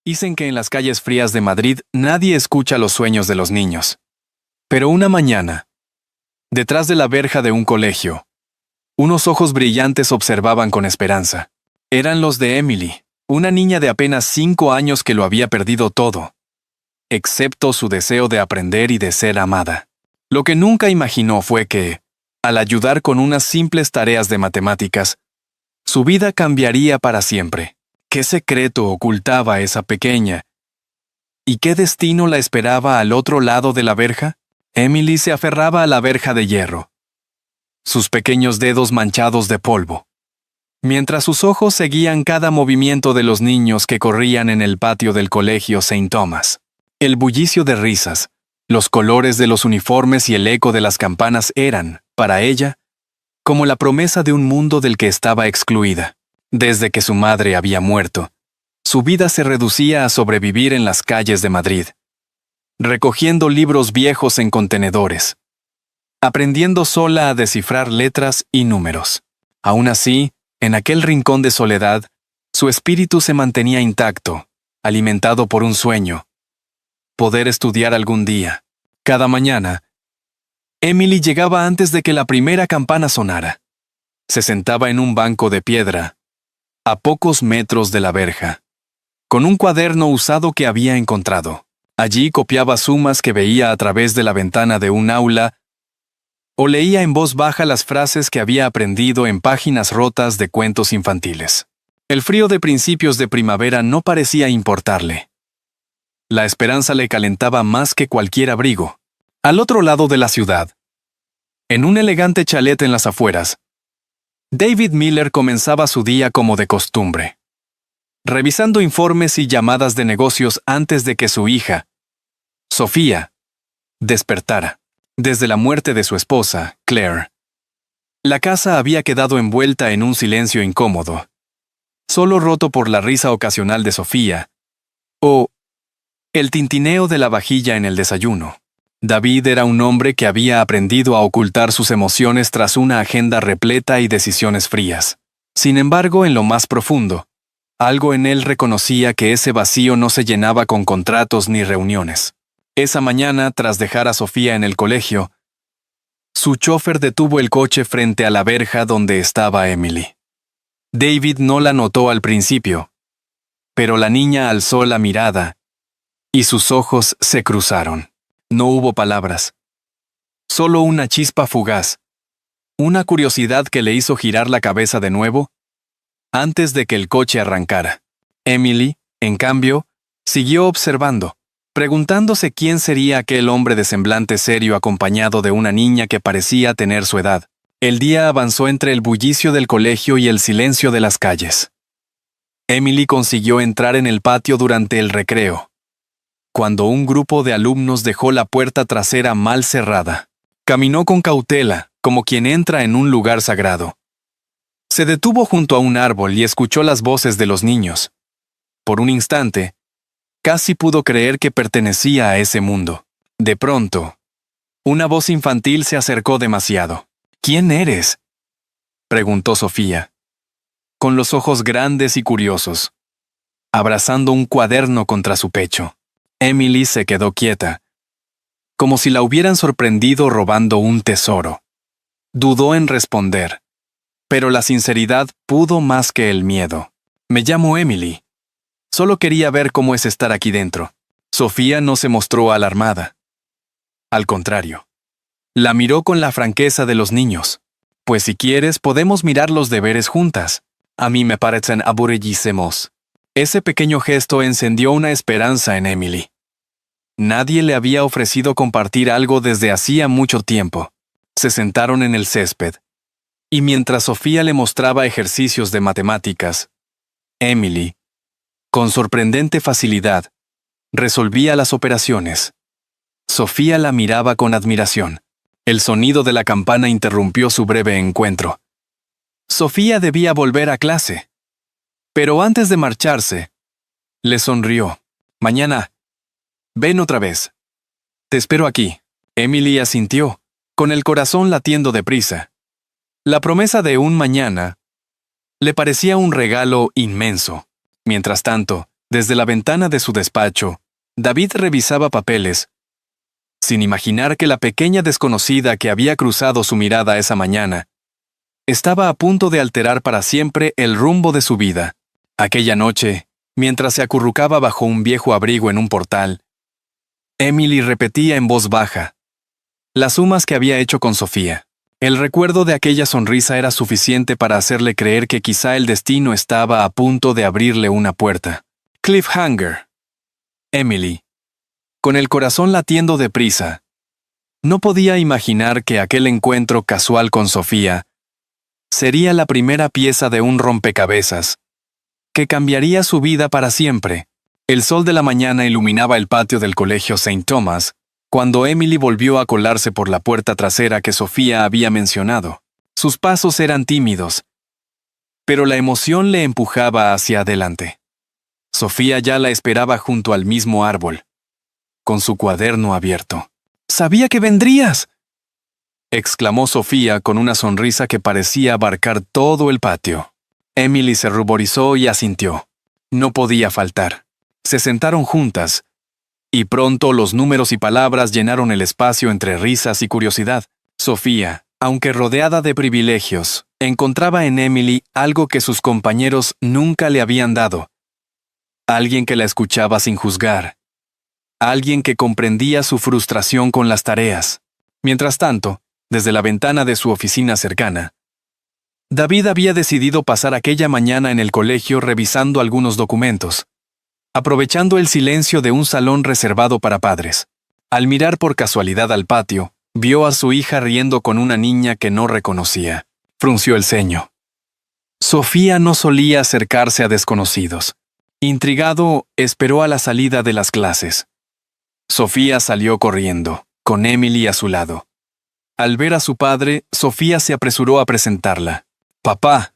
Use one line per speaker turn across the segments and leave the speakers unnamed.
Dicen que en las calles frías de Madrid nadie escucha los sueños de los niños. Pero una mañana, detrás de la verja de un colegio, unos ojos brillantes observaban con esperanza. Eran los de Emily, una niña de apenas 5 años que lo había perdido todo, excepto su deseo de aprender y de ser amada. Lo que nunca imaginó fue que, al ayudar con unas simples tareas de matemáticas, su vida cambiaría para siempre. ¿Qué secreto ocultaba esa pequeña? ¿Y qué destino la esperaba al otro lado de la verja? Emily se aferraba a la verja de hierro, sus pequeños dedos manchados de polvo, mientras sus ojos seguían cada movimiento de los niños que corrían en el patio del colegio St. Thomas. El bullicio de risas, los colores de los uniformes y el eco de las campanas eran, para ella, como la promesa de un mundo del que estaba excluida. Desde que su madre había muerto, su vida se reducía a sobrevivir en las calles de Madrid, recogiendo libros viejos en contenedores, aprendiendo sola a descifrar letras y números. Aún así, en aquel rincón de soledad, su espíritu se mantenía intacto, alimentado por un sueño: poder estudiar algún día. Cada mañana, Emily llegaba antes de que la primera campana sonara. Se sentaba en un banco de piedra, a pocos metros de la verja, con un cuaderno usado que había encontrado. Allí copiaba sumas que veía a través de la ventana de un aula o leía en voz baja las frases que había aprendido en páginas rotas de cuentos infantiles. El frío de principios de primavera no parecía importarle. La esperanza le calentaba más que cualquier abrigo. Al otro lado de la ciudad, en un elegante chalet en las afueras, David Miller comenzaba su día como de costumbre, revisando informes y llamadas de negocios antes de que su hija, Sofía, despertara. Desde la muerte de su esposa, Claire, la casa había quedado envuelta en un silencio incómodo, solo roto por la risa ocasional de Sofía o el tintineo de la vajilla en el desayuno. David era un hombre que había aprendido a ocultar sus emociones tras una agenda repleta y decisiones frías. Sin embargo, en lo más profundo, algo en él reconocía que ese vacío no se llenaba con contratos ni reuniones. Esa mañana, tras dejar a Sofía en el colegio, su chofer detuvo el coche frente a la verja donde estaba Emily. David no la notó al principio, pero la niña alzó la mirada y sus ojos se cruzaron. No hubo palabras, solo una chispa fugaz, una curiosidad que le hizo girar la cabeza de nuevo antes de que el coche arrancara. Emily, en cambio, siguió observando, preguntándose quién sería aquel hombre de semblante serio acompañado de una niña que parecía tener su edad. El día avanzó entre el bullicio del colegio y el silencio de las calles. Emily consiguió entrar en el patio durante el recreo, cuando un grupo de alumnos dejó la puerta trasera mal cerrada. Caminó con cautela, como quien entra en un lugar sagrado. Se detuvo junto a un árbol y escuchó las voces de los niños. Por un instante, casi pudo creer que pertenecía a ese mundo. De pronto, una voz infantil se acercó demasiado. ¿Quién eres?, preguntó Sofía, con los ojos grandes y curiosos, abrazando un cuaderno contra su pecho. Emily se quedó quieta, como si la hubieran sorprendido robando un tesoro. Dudó en responder, pero la sinceridad pudo más que el miedo. Me llamo Emily. Solo quería ver cómo es estar aquí dentro. Sofía no se mostró alarmada. Al contrario, la miró con la franqueza de los niños. Pues si quieres, podemos mirar los deberes juntas. A mí me parecen aburridísimos. Ese pequeño gesto encendió una esperanza en Emily. Nadie le había ofrecido compartir algo desde hacía mucho tiempo. Se sentaron en el césped, y mientras Sofía le mostraba ejercicios de matemáticas, Emily, con sorprendente facilidad, resolvía las operaciones. Sofía la miraba con admiración. El sonido de la campana interrumpió su breve encuentro. Sofía debía volver a clase. Pero antes de marcharse, le sonrió. Mañana, ven otra vez. Te espero aquí. Emily asintió, con el corazón latiendo deprisa. La promesa de un mañana le parecía un regalo inmenso. Mientras tanto, Desde la ventana de su despacho, David revisaba papeles, sin imaginar que la pequeña desconocida que había cruzado su mirada esa mañana estaba a punto de alterar para siempre el rumbo de su vida. Aquella noche, mientras se acurrucaba bajo un viejo abrigo en un portal, Emily repetía en voz baja las sumas que había hecho con Sofía. El recuerdo de aquella sonrisa era suficiente para hacerle creer que quizá el destino estaba a punto de abrirle una puerta. Cliffhanger. Emily, con el corazón latiendo deprisa, no podía imaginar que aquel encuentro casual con Sofía sería la primera pieza de un rompecabezas que cambiaría su vida para siempre. El sol de la mañana iluminaba el patio del colegio St. Thomas cuando Emily volvió a colarse por la puerta trasera que Sofía había mencionado. Sus pasos eran tímidos, pero la emoción le empujaba hacia adelante. Sofía ya la esperaba junto al mismo árbol, con su cuaderno abierto. «¡Sabía que vendrías!», exclamó Sofía con una sonrisa que parecía abarcar todo el patio. Emily se ruborizó y asintió. No podía faltar. Se sentaron juntas, y pronto los números y palabras llenaron el espacio entre risas y curiosidad. Sofía, aunque rodeada de privilegios, encontraba en Emily algo que sus compañeros nunca le habían dado. Alguien que la escuchaba sin juzgar. Alguien que comprendía su frustración con las tareas. Mientras tanto, desde la ventana de su oficina cercana, David había decidido pasar aquella mañana en el colegio revisando algunos documentos, aprovechando el silencio de un salón reservado para padres. Al mirar por casualidad al patio, vio a su hija riendo con una niña que no reconocía. Frunció el ceño. Sofía no solía acercarse a desconocidos. Intrigado, esperó a la salida de las clases. Sofía salió corriendo, con Emily a su lado. Al ver a su padre, Sofía se apresuró a presentarla. «Papá,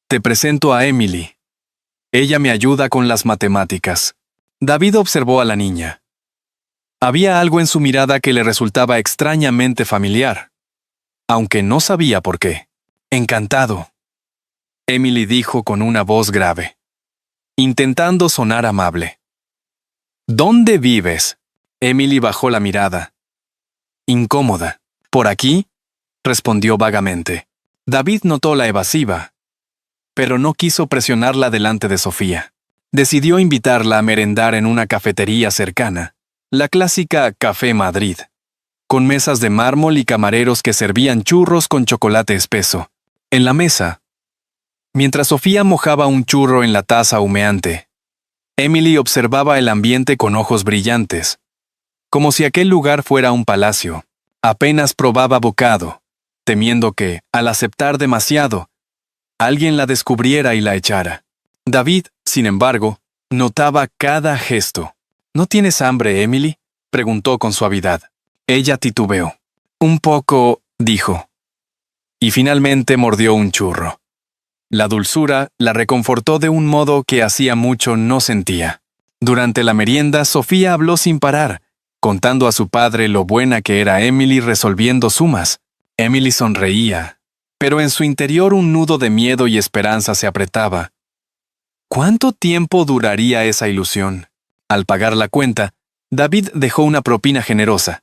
te presento a Emily. Ella me ayuda con las matemáticas». David observó a la niña. Había algo en su mirada que le resultaba extrañamente familiar, aunque no sabía por qué. «Encantado», Emily dijo con una voz grave, intentando sonar amable. «¿Dónde vives?». Emily bajó la mirada. Incómoda. «¿Por aquí?», respondió vagamente. David notó la evasiva, pero no quiso presionarla delante de Sofía. Decidió invitarla a merendar en una cafetería cercana, la clásica Café Madrid, con mesas de mármol y camareros que servían churros con chocolate espeso. En la mesa, mientras Sofía mojaba un churro en la taza humeante, Emily observaba el ambiente con ojos brillantes, como si aquel lugar fuera un palacio. Apenas probaba bocado, temiendo que, al aceptar demasiado, alguien la descubriera y la echara. David, sin embargo, notaba cada gesto. «¿No tienes hambre, Emily?», preguntó con suavidad. Ella titubeó. «Un poco», dijo. Y finalmente mordió un churro. La dulzura la reconfortó de un modo que hacía mucho no sentía. Durante la merienda, Sofía habló sin parar, contando a su padre lo buena que era Emily resolviendo sumas. Emily sonreía, pero en su interior un nudo de miedo y esperanza se apretaba. ¿Cuánto tiempo duraría esa ilusión? Al pagar la cuenta, David dejó una propina generosa,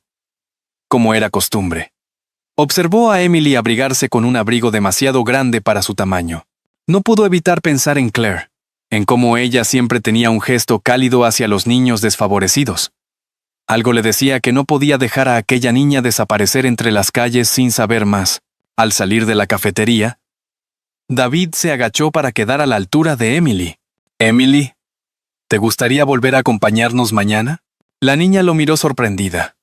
como era costumbre. Observó a Emily abrigarse con un abrigo demasiado grande para su tamaño. No pudo evitar pensar en Claire, en cómo ella siempre tenía un gesto cálido hacia los niños desfavorecidos. Algo le decía que no podía dejar a aquella niña desaparecer entre las calles sin saber más. Al salir de la cafetería, David se agachó para quedar a la altura de Emily. «Emily, ¿te gustaría volver a acompañarnos mañana?». La niña lo miró sorprendida.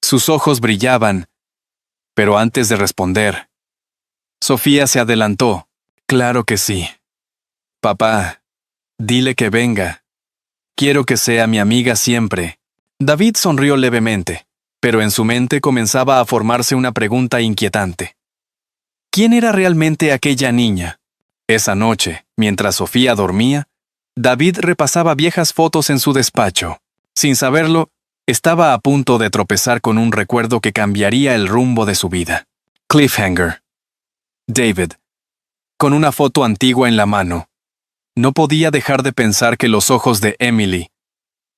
Sus ojos brillaban, pero antes de responder, Sofía se adelantó. «Claro que sí. Papá, dile que venga. Quiero que sea mi amiga siempre». David sonrió levemente, pero en su mente comenzaba a formarse una pregunta inquietante. ¿Quién era realmente aquella niña? Esa noche, mientras Sofía dormía, David repasaba viejas fotos en su despacho. Sin saberlo, estaba a punto de tropezar con un recuerdo que cambiaría el rumbo de su vida. Cliffhanger. David, con una foto antigua en la mano, No podía dejar de pensar que los ojos de Emily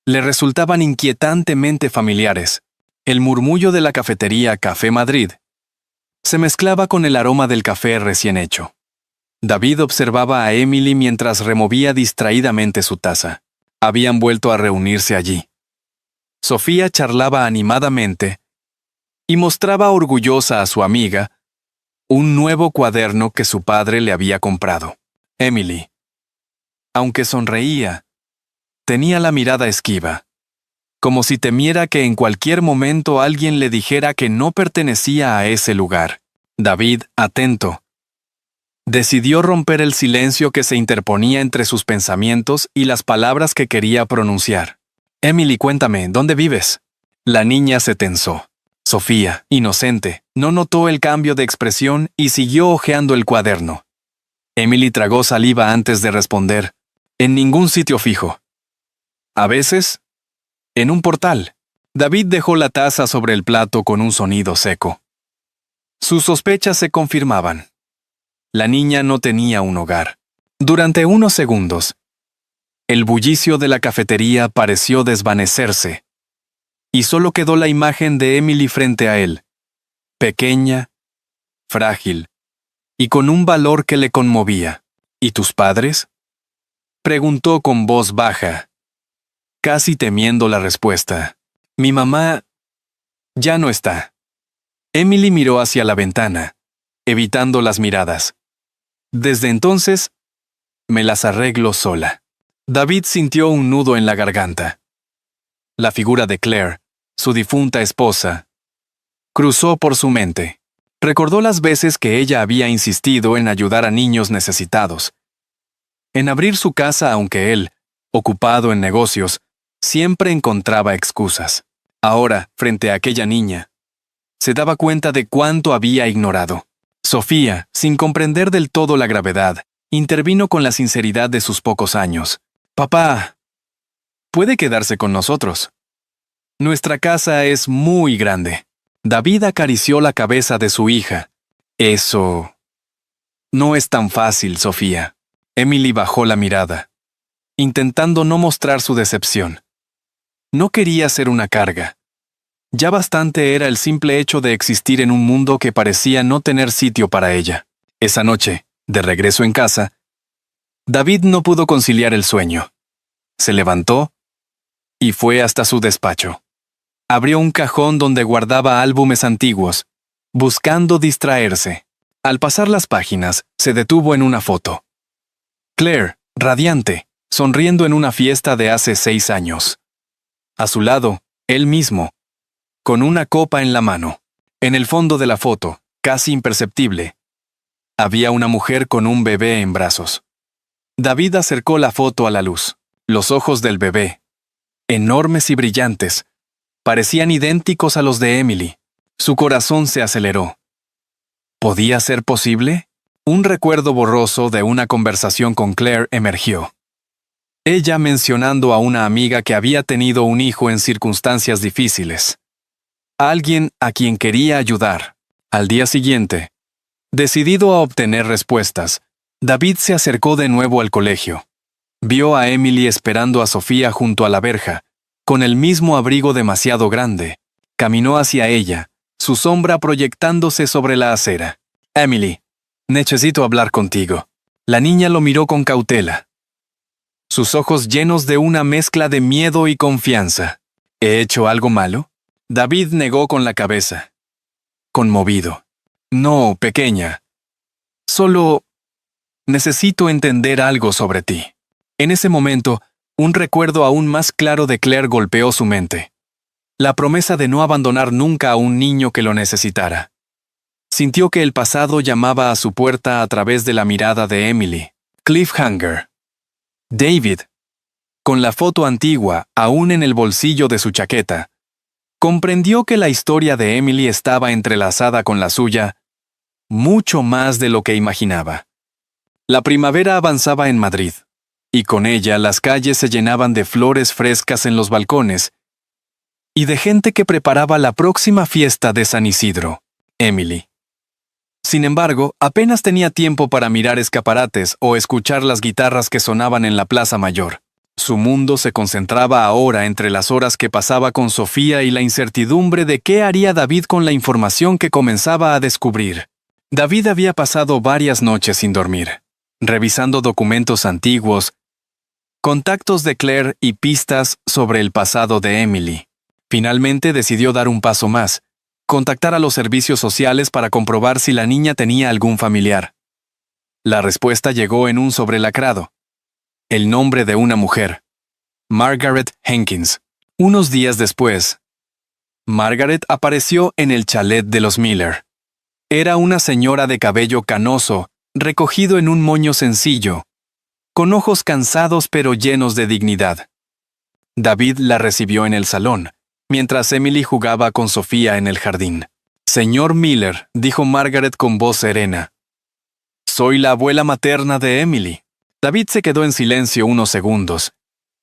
le resultaban inquietantemente familiares. El murmullo de la cafetería Café Madrid se mezclaba con el aroma del café recién hecho. David observaba a Emily mientras removía distraídamente su taza. Habían vuelto a reunirse allí. Sofía charlaba animadamente y mostraba orgullosa a su amiga un nuevo cuaderno que su padre le había comprado. Emily, aunque sonreía, tenía la mirada esquiva, como si temiera que en cualquier momento alguien le dijera que no pertenecía a ese lugar. David, atento, decidió romper el silencio que se interponía entre sus pensamientos y las palabras que quería pronunciar. Emily, cuéntame, ¿dónde vives? La niña se tensó. Sofía, inocente, no notó el cambio de expresión y siguió hojeando el cuaderno. Emily tragó saliva antes de responder. En ningún sitio fijo. A veces, en un portal. David dejó la taza sobre el plato con un sonido seco. Sus sospechas se confirmaban. La niña no tenía un hogar. Durante unos segundos, el bullicio de la cafetería pareció desvanecerse, y solo quedó la imagen de Emily frente a él, pequeña, frágil, y con un valor que le conmovía. ¿Y tus padres?, preguntó con voz baja, casi temiendo la respuesta. Mi mamá ya no está. Emily miró hacia la ventana, evitando las miradas. Desde entonces, me las arreglo sola. David sintió un nudo en la garganta. La figura de Claire, su difunta esposa, cruzó por su mente. Recordó las veces que ella había insistido en ayudar a niños necesitados, en abrir su casa aunque él, ocupado en negocios, siempre encontraba excusas. Ahora, frente a aquella niña, se daba cuenta de cuánto había ignorado. Sofía, sin comprender del todo la gravedad, intervino con la sinceridad de sus pocos años. Papá, puede quedarse con nosotros. Nuestra casa es muy grande. David acarició la cabeza de su hija. Eso no es tan fácil, Sofía. Emily bajó la mirada, intentando no mostrar su decepción. No quería ser una carga. Ya bastante era el simple hecho de existir en un mundo que parecía no tener sitio para ella. Esa noche, de regreso en casa, David no pudo conciliar el sueño. Se levantó y fue hasta su despacho. Abrió un cajón donde guardaba álbumes antiguos, buscando distraerse. Al pasar las páginas, se detuvo en una foto. Claire, radiante, sonriendo en una fiesta de hace 6 años. A su lado, él mismo, con una copa en la mano. En el fondo de la foto, casi imperceptible, había una mujer con un bebé en brazos. David acercó la foto a la luz. Los ojos del bebé, enormes y brillantes, parecían idénticos a los de Emily. Su corazón se aceleró. ¿Podía ser posible? Un recuerdo borroso de una conversación con Claire emergió. Ella mencionando a una amiga que había tenido un hijo en circunstancias difíciles. Alguien a quien quería ayudar. Al día siguiente, decidido a obtener respuestas, David se acercó de nuevo al colegio. Vio a Emily esperando a Sofía junto a la verja, con el mismo abrigo demasiado grande. Caminó hacia ella, su sombra proyectándose sobre la acera. Emily, necesito hablar contigo. La niña lo miró con cautela, sus ojos llenos de una mezcla de miedo y confianza. ¿He hecho algo malo? David negó con la cabeza, conmovido. No, pequeña. Solo necesito entender algo sobre ti. En ese momento, un recuerdo aún más claro de Claire golpeó su mente. La promesa de no abandonar nunca a un niño que lo necesitara. Sintió que el pasado llamaba a su puerta a través de la mirada de Emily. Cliffhanger. David, con la foto antigua aún en el bolsillo de su chaqueta, comprendió que la historia de Emily estaba entrelazada con la suya mucho más de lo que imaginaba. La primavera avanzaba en Madrid, y con ella las calles se llenaban de flores frescas en los balcones y de gente que preparaba la próxima fiesta de San Isidro. Emily Sin embargo, apenas tenía tiempo para mirar escaparates o escuchar las guitarras que sonaban en la Plaza Mayor. Su mundo se concentraba ahora entre las horas que pasaba con Sofía y la incertidumbre de qué haría David con la información que comenzaba a descubrir. David había pasado varias noches sin dormir, revisando documentos antiguos, contactos de Claire y pistas sobre el pasado de Emily. Finalmente decidió dar un paso más, contactar a los servicios sociales para comprobar si la niña tenía algún familiar. La respuesta llegó en un sobrelacrado. El nombre de una mujer, Margaret Hankins. Unos días después, Margaret apareció en el chalet de los Miller. Era una señora de cabello canoso, recogido en un moño sencillo, con ojos cansados pero llenos de dignidad. David la recibió en el salón, mientras Emily jugaba con Sofía en el jardín. «Señor Miller», dijo Margaret con voz serena. «Soy la abuela materna de Emily». David se quedó en silencio unos segundos,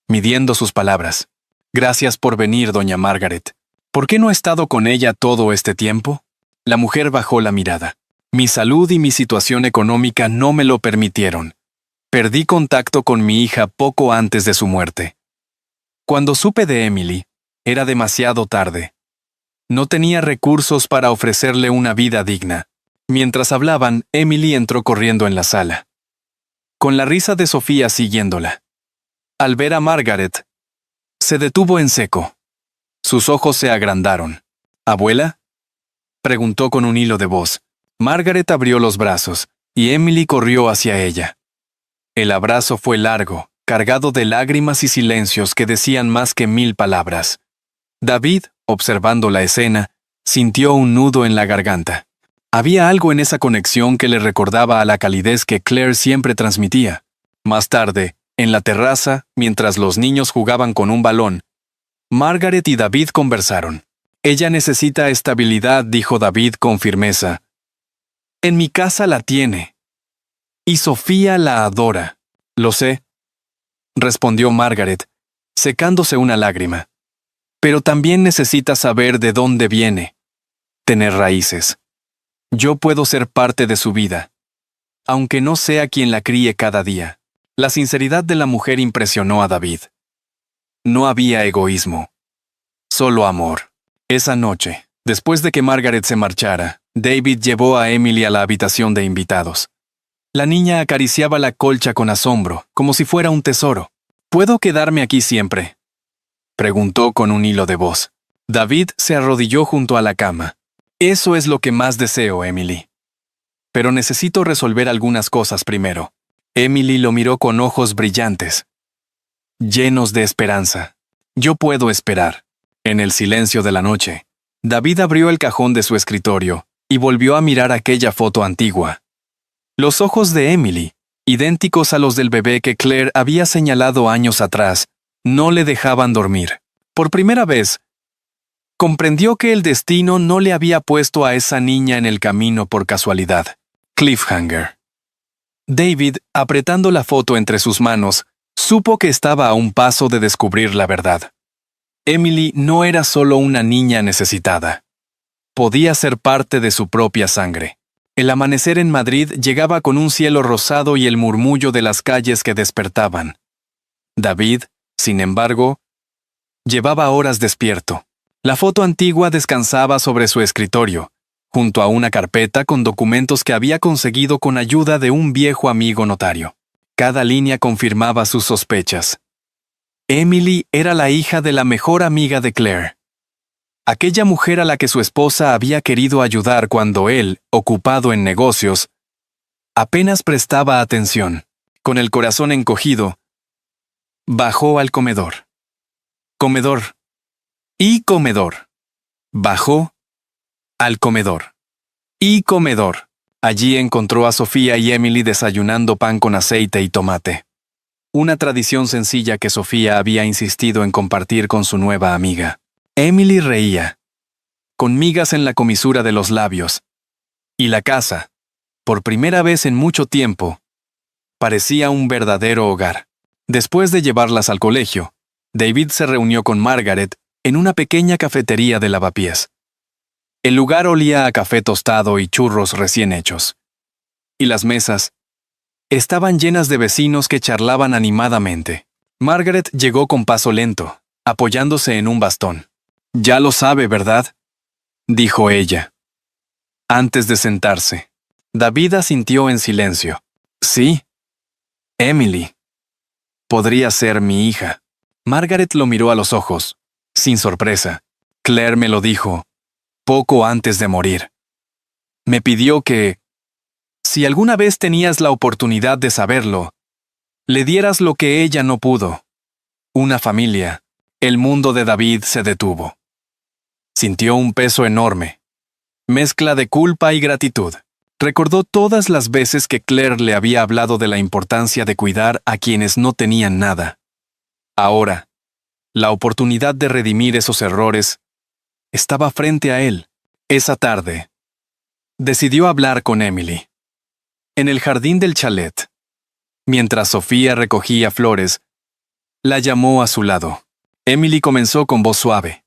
midiendo sus palabras. «Gracias por venir, doña Margaret. ¿Por qué no he estado con ella todo este tiempo?» La mujer bajó la mirada. «Mi salud y mi situación económica no me lo permitieron. Perdí contacto con mi hija poco antes de su muerte. Cuando supe de Emily, era demasiado tarde. No tenía recursos para ofrecerle una vida digna». Mientras hablaban, Emily entró corriendo en la sala, con la risa de Sofía siguiéndola. Al ver a Margaret, se detuvo en seco. Sus ojos se agrandaron. «¿Abuela?», preguntó con un hilo de voz. Margaret abrió los brazos, y Emily corrió hacia ella. El abrazo fue largo, cargado de lágrimas y silencios que decían más que 1000 palabras. David, observando la escena, sintió un nudo en la garganta. Había algo en esa conexión que le recordaba a la calidez que Claire siempre transmitía. Más tarde, en la terraza, mientras los niños jugaban con un balón, Margaret y David conversaron. «Ella necesita estabilidad», dijo David con firmeza. «En mi casa la tiene. Y Sofía la adora». «Lo sé», respondió Margaret, secándose una lágrima. «Pero también necesita saber de dónde viene. Tener raíces. Yo puedo ser parte de su vida, aunque no sea quien la críe cada día». La sinceridad de la mujer impresionó a David. No había egoísmo, solo amor. Esa noche, después de que Margaret se marchara, David llevó a Emily a la habitación de invitados. La niña acariciaba la colcha con asombro, como si fuera un tesoro. «¿Puedo quedarme aquí siempre?», preguntó con un hilo de voz. David se arrodilló junto a la cama. «Eso es lo que más deseo, Emily. Pero necesito resolver algunas cosas primero». Emily lo miró con ojos brillantes, llenos de esperanza. «Yo puedo esperar». En el silencio de la noche, David abrió el cajón de su escritorio y volvió a mirar aquella foto antigua. Los ojos de Emily, idénticos a los del bebé que Claire había señalado años atrás, no le dejaban dormir. Por primera vez, comprendió que el destino no le había puesto a esa niña en el camino por casualidad. Cliffhanger. David, apretando la foto entre sus manos, supo que estaba a un paso de descubrir la verdad. Emily no era solo una niña necesitada. Podía ser parte de su propia sangre. El amanecer en Madrid llegaba con un cielo rosado y el murmullo de las calles que despertaban. David, sin embargo, llevaba horas despierto. La foto antigua descansaba sobre su escritorio, junto a una carpeta con documentos que había conseguido con ayuda de un viejo amigo notario. Cada línea confirmaba sus sospechas. Emily era la hija de la mejor amiga de Claire. Aquella mujer a la que su esposa había querido ayudar cuando él, ocupado en negocios, apenas prestaba atención. Con el corazón encogido, bajó al comedor. Comedor. Y comedor. Bajó al comedor. Y comedor. Allí encontró a Sofía y Emily desayunando pan con aceite y tomate. Una tradición sencilla que Sofía había insistido en compartir con su nueva amiga. Emily reía, con migas en la comisura de los labios. Y la casa, por primera vez en mucho tiempo, parecía un verdadero hogar. Después de llevarlas al colegio, David se reunió con Margaret en una pequeña cafetería de Lavapiés. El lugar olía a café tostado y churros recién hechos. Y las mesas estaban llenas de vecinos que charlaban animadamente. Margaret llegó con paso lento, apoyándose en un bastón. «Ya lo sabe, ¿verdad?», dijo ella. Antes de sentarse, David asintió en silencio. «Sí. Emily. Podría ser mi hija». Margaret lo miró a los ojos, sin sorpresa. «Claire me lo dijo, poco antes de morir. Me pidió que, si alguna vez tenías la oportunidad de saberlo, le dieras lo que ella no pudo. Una familia». El mundo de David se detuvo. Sintió un peso enorme, mezcla de culpa y gratitud. Recordó todas las veces que Claire le había hablado de la importancia de cuidar a quienes no tenían nada. Ahora, la oportunidad de redimir esos errores estaba frente a él. Esa tarde, decidió hablar con Emily. En el jardín del chalet, mientras Sofía recogía flores, la llamó a su lado. Emily comenzó con voz suave.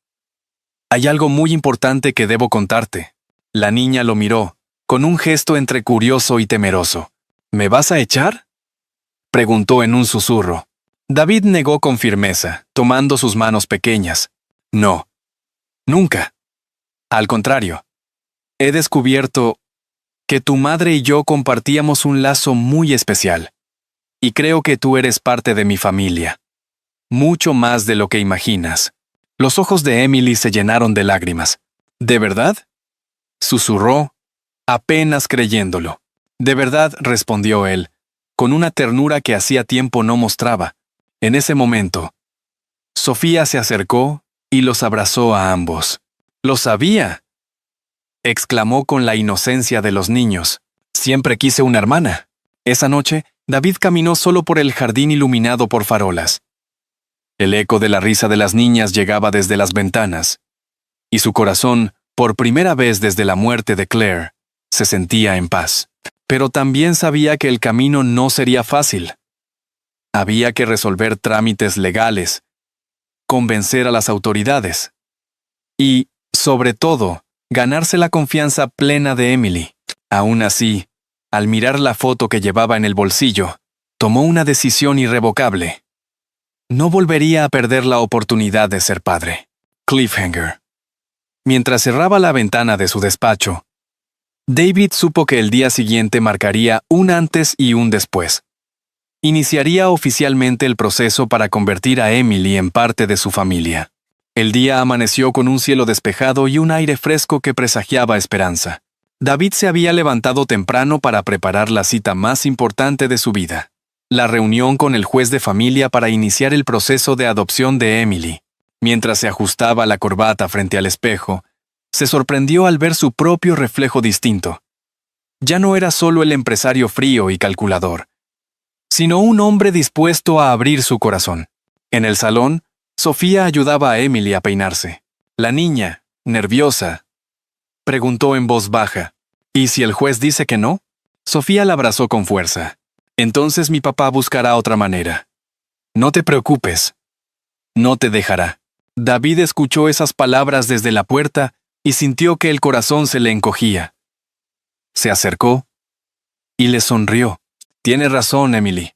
«Hay algo muy importante que debo contarte». La niña lo miró, con un gesto entre curioso y temeroso. «¿Me vas a echar?», preguntó en un susurro. David negó con firmeza, tomando sus manos pequeñas. «No. Nunca. Al contrario. He descubierto que tu madre y yo compartíamos un lazo muy especial. Y creo que tú eres parte de mi familia. Mucho más de lo que imaginas». Los ojos de Emily se llenaron de lágrimas. «¿De verdad?», susurró, apenas creyéndolo. «De verdad», respondió él, con una ternura que hacía tiempo no mostraba. En ese momento, Sofía se acercó y los abrazó a ambos. «¡Lo sabía!», exclamó con la inocencia de los niños. «Siempre quise una hermana». Esa noche, David caminó solo por el jardín iluminado por farolas. El eco de la risa de las niñas llegaba desde las ventanas, y su corazón, por primera vez desde la muerte de Claire, se sentía en paz. Pero también sabía que el camino no sería fácil. Había que resolver trámites legales, convencer a las autoridades y, sobre todo, ganarse la confianza plena de Emily. Aún así, al mirar la foto que llevaba en el bolsillo, tomó una decisión irrevocable. No volvería a perder la oportunidad de ser padre. Cliffhanger. Mientras cerraba la ventana de su despacho, David supo que el día siguiente marcaría un antes y un después. Iniciaría oficialmente el proceso para convertir a Emily en parte de su familia. El día amaneció con un cielo despejado y un aire fresco que presagiaba esperanza. David se había levantado temprano para preparar la cita más importante de su vida. La reunión con el juez de familia para iniciar el proceso de adopción de Emily. Mientras se ajustaba la corbata frente al espejo, se sorprendió al ver su propio reflejo distinto. Ya no era solo el empresario frío y calculador, sino un hombre dispuesto a abrir su corazón. En el salón, Sofía ayudaba a Emily a peinarse. La niña, nerviosa, preguntó en voz baja, «¿Y si el juez dice que no?». Sofía la abrazó con fuerza. «Entonces mi papá buscará otra manera. No te preocupes. No te dejará». David escuchó esas palabras desde la puerta y sintió que el corazón se le encogía. Se acercó y le sonrió. «Tienes razón, Emily.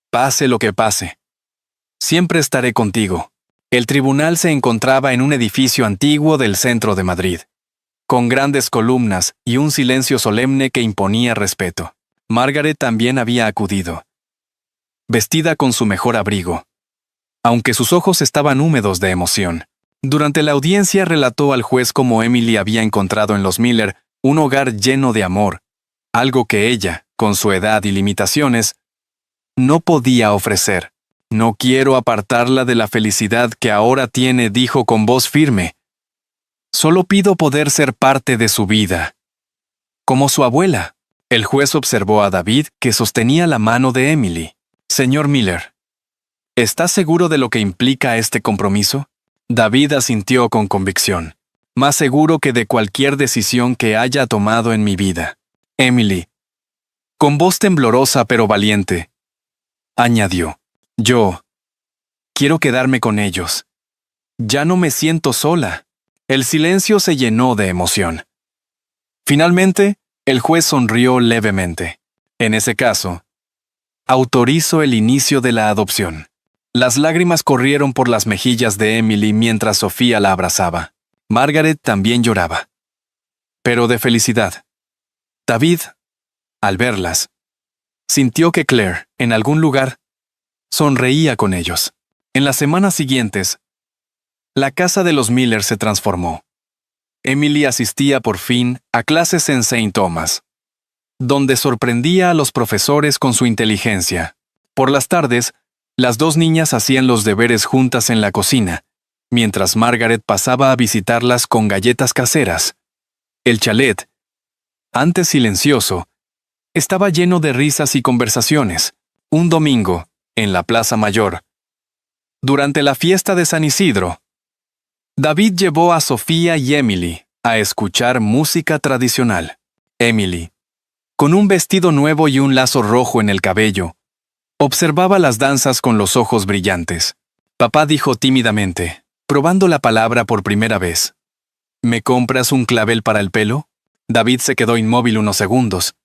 Pase lo que pase. Siempre estaré contigo». El tribunal se encontraba en un edificio antiguo del centro de Madrid, con grandes columnas y un silencio solemne que imponía respeto. Margaret también había acudido, vestida con su mejor abrigo, aunque sus ojos estaban húmedos de emoción. Durante la audiencia relató al juez cómo Emily había encontrado en los Miller un hogar lleno de amor, algo que ella, con su edad y limitaciones, no podía ofrecer. «No quiero apartarla de la felicidad que ahora tiene», dijo con voz firme. «Solo pido poder ser parte de su vida, como su abuela». El juez observó a David, que sostenía la mano de Emily. «Señor Miller, ¿está seguro de lo que implica este compromiso?». David asintió con convicción. «Más seguro que de cualquier decisión que haya tomado en mi vida». Emily, con voz temblorosa pero valiente, añadió, «Yo quiero quedarme con ellos. Ya no me siento sola». El silencio se llenó de emoción. Finalmente, el juez sonrió levemente. En ese caso, autorizo el inicio de la adopción. Las lágrimas corrieron por las mejillas de Emily mientras Sofía la abrazaba. Margaret también lloraba, pero de felicidad. David, al verlas, sintió que Claire, en algún lugar, sonreía con ellos. En las semanas siguientes, la casa de los Miller se transformó. Emily asistía por fin a clases en St. Thomas, donde sorprendía a los profesores con su inteligencia. Por las tardes, las dos niñas hacían los deberes juntas en la cocina, mientras Margaret pasaba a visitarlas con galletas caseras. El chalet, antes silencioso, estaba lleno de risas y conversaciones. Un domingo, en la Plaza Mayor, durante la fiesta de San Isidro, David llevó a Sofía y Emily a escuchar música tradicional. Emily, con un vestido nuevo y un lazo rojo en el cabello, observaba las danzas con los ojos brillantes. Papá dijo tímidamente, probando la palabra por primera vez: ¿Me compras un clavel para el pelo? David se quedó inmóvil unos segundos.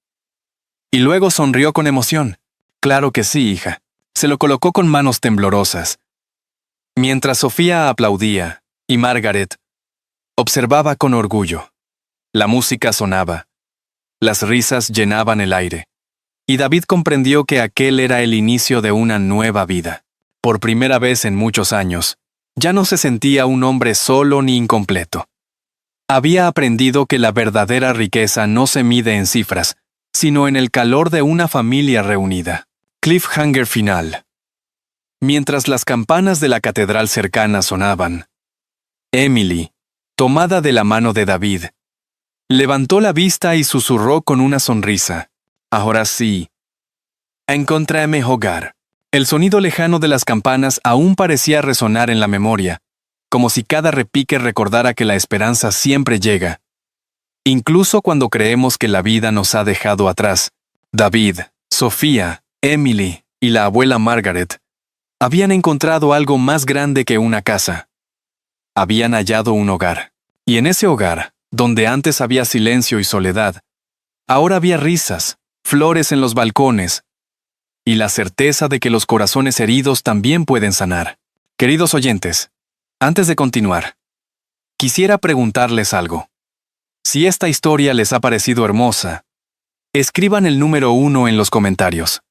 Y luego sonrió con emoción. Claro que sí, hija. Se lo colocó con manos temblorosas. Mientras Sofía aplaudía y Margaret observaba con orgullo. La música sonaba. Las risas llenaban el aire. Y David comprendió que aquel era el inicio de una nueva vida. Por primera vez en muchos años, ya no se sentía un hombre solo ni incompleto. Había aprendido que la verdadera riqueza no se mide en cifras, sino en el calor de una familia reunida. Cliffhanger final. Mientras las campanas de la catedral cercana sonaban, Emily, tomada de la mano de David, levantó la vista y susurró con una sonrisa: Ahora sí, encontré hogar. El sonido lejano de las campanas aún parecía resonar en la memoria, como si cada repique recordara que la esperanza siempre llega. Incluso cuando creemos que la vida nos ha dejado atrás, David, Sofía, Emily y la abuela Margaret habían encontrado algo más grande que una casa. Habían hallado un hogar. Y en ese hogar, donde antes había silencio y soledad, ahora había risas, flores en los balcones, y la certeza de que los corazones heridos también pueden sanar. Queridos oyentes, antes de continuar, quisiera preguntarles algo. Si esta historia les ha parecido hermosa, escriban el número 1 en los comentarios.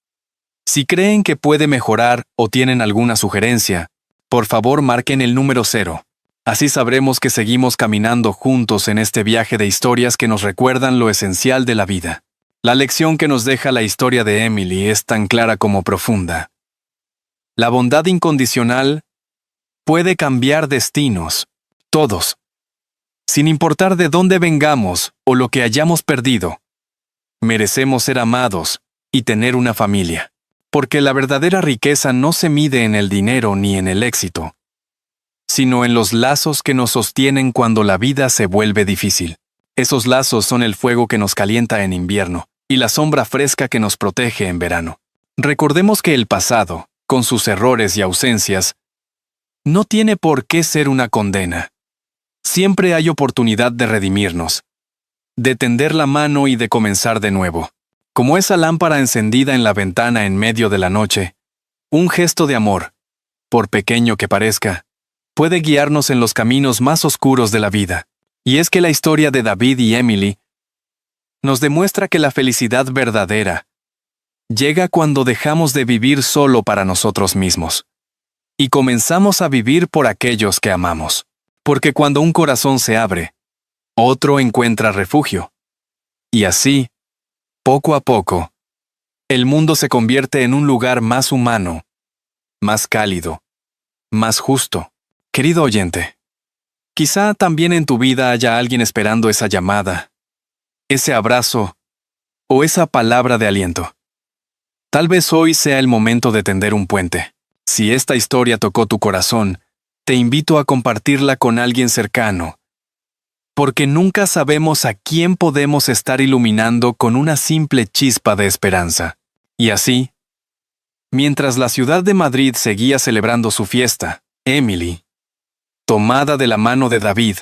Si creen que puede mejorar o tienen alguna sugerencia, por favor marquen el número 0. Así sabremos que seguimos caminando juntos en este viaje de historias que nos recuerdan lo esencial de la vida. La lección que nos deja la historia de Emily es tan clara como profunda. La bondad incondicional puede cambiar destinos, todos. Sin importar de dónde vengamos o lo que hayamos perdido, merecemos ser amados y tener una familia. Porque la verdadera riqueza no se mide en el dinero ni en el éxito, sino en los lazos que nos sostienen cuando la vida se vuelve difícil. Esos lazos son el fuego que nos calienta en invierno y la sombra fresca que nos protege en verano. Recordemos que el pasado, con sus errores y ausencias, no tiene por qué ser una condena. Siempre hay oportunidad de redimirnos, de tender la mano y de comenzar de nuevo. Como esa lámpara encendida en la ventana en medio de la noche, un gesto de amor, por pequeño que parezca, puede guiarnos en los caminos más oscuros de la vida. Y es que la historia de David y Emily nos demuestra que la felicidad verdadera llega cuando dejamos de vivir solo para nosotros mismos y comenzamos a vivir por aquellos que amamos. Porque cuando un corazón se abre, otro encuentra refugio. Y así, poco a poco, el mundo se convierte en un lugar más humano, más cálido, más justo. Querido oyente, quizá también en tu vida haya alguien esperando esa llamada, ese abrazo o esa palabra de aliento. Tal vez hoy sea el momento de tender un puente. Si esta historia tocó tu corazón, te invito a compartirla con alguien cercano, porque nunca sabemos a quién podemos estar iluminando con una simple chispa de esperanza. Y así, mientras la ciudad de Madrid seguía celebrando su fiesta, Emily, tomada de la mano de David,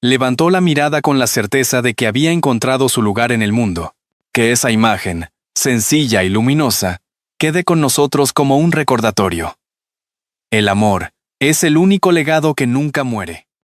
Levantó la mirada con la certeza de que había encontrado su lugar en el mundo. Que esa imagen, sencilla y luminosa, quede con nosotros como un recordatorio. El amor es el único legado que nunca muere.